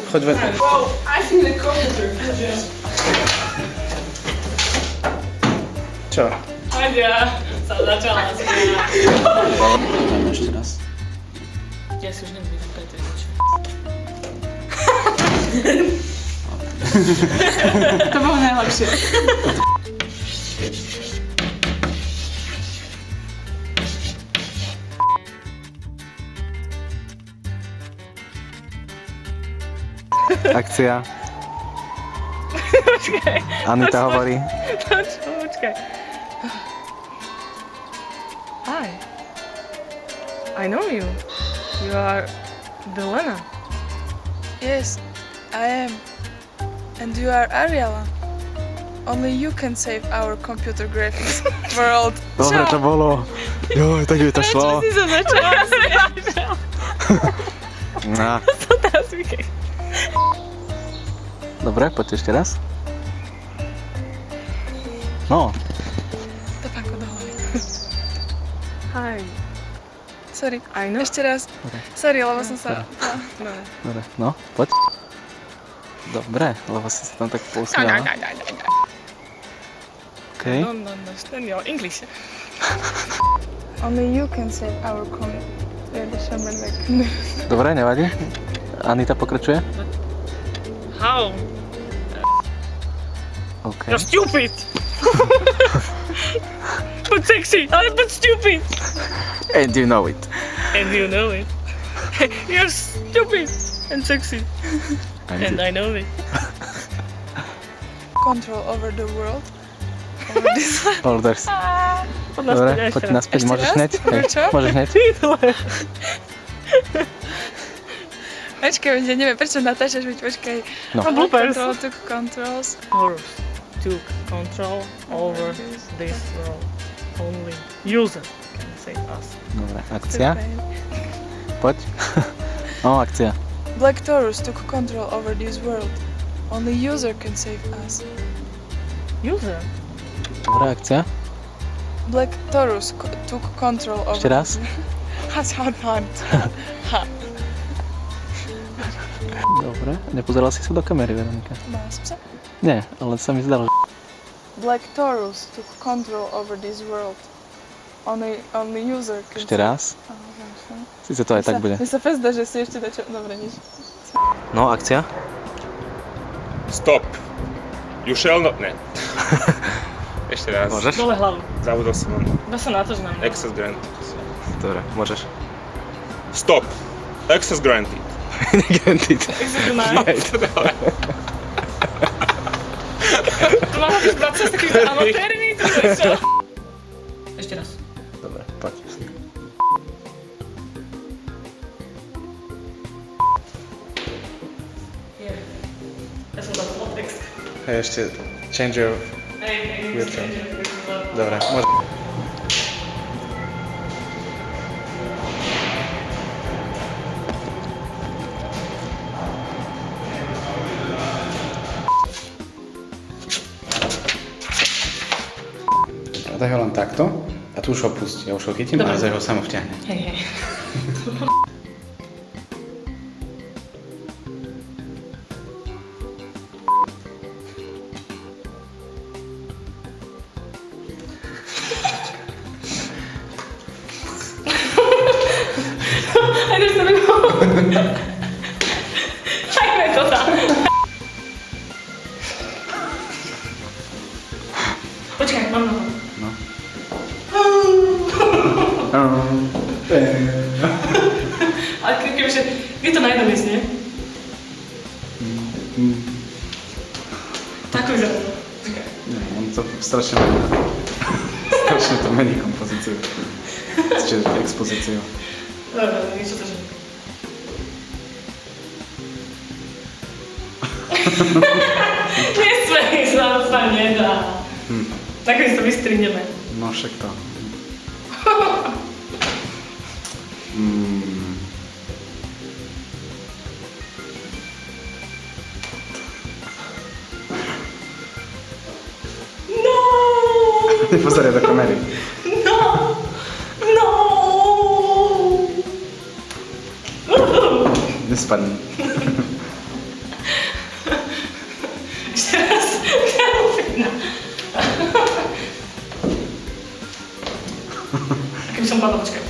Choď ven. Wow, I see the computer. Čo? Hadia sa začala smiať. Dajme ešte raz. Ja si už nevidím, to je nič. To bolo najlepšie. Akcia. Počkaj. Anita hovorí. Počkaj. Hi. I know you. You are Delena. Yes, I am. And you are Ariela. Only you can save our computer graphics world. Dobre to bolo. Jo, tak by to šlo. Čo si sa začala smiať? No. To teraz vykej. Dobre, poďte ešte raz. No. To pánko do hlavy. Hi. Sorry. I know. Ešte raz. Dobre. Sorry, lebo som sa... Dobre. Dobre, no, poď. Dobre, lebo si sa tam tak pousmiala. Okej. Don't understand your English. Only you can save our computer. Dobre, nevadí. Anita pokračuje. How? OK. You're stupid! But sexy, but stupid! And you know it. And you know it. You're stupid and sexy. And I know it. Control over the world. Over this life. Orders. Dobre, poď naspäť, Ešte môžeš raz? hneď? Hej, Čo? môžeš hneď? Počkaj, ja neviem, prečo natáčaš, veď počkaj. No. Bloopers. Control took controls. Horus took control over this world. Only user can save us. Dobre, akcia. Poď. No, akcia. Black Taurus took control over this world. Only user can save us. User? Dobre, akcia. Black Taurus took control over... Ešte raz. Dobre, nepozerala si sa do kamery, Veronika? Mala som sa? Nie, ale sa mi zdalo, že... Black Taurus took control over this world. Only user can... Ešte raz. Sice to aj tak bude. Mne sa fest dá, že si ešte dačo... Dobre, nič. No, akcia. Stop. You shall not... Ne. Ešte raz. Môžeš? Dole hlavu. Zabudol som. Dá sa natoč na mňa. Access granted. Dobre, môžeš. Stop. Access granted. Granted. To mám byť 20 takých amatérmi, to je čo? Ešte raz. Dobre, poď. Ja som dal text. Hej, ešte change your... Hej, Dobre, môžeš. Daj ho len takto a tu už ho pustí. Ja už ho chytím a zaj ho samo vťahne. Hej. I just don't know. Čakaj to tam. Počkaj, mám noho. No. Ale kebyže, je to na jednom mieste, nie? Tak vyzerá. Počkaj. Nie, on to strašne mení. Strašne to mení kompozíciu. Čiže expozíciu. Dobre, niečo to, že... Nesmej sa nedá. Tak my to vystrihneme. No však to. No! Nepozeraj do kamery. No! No! Nespadni. no počkaj.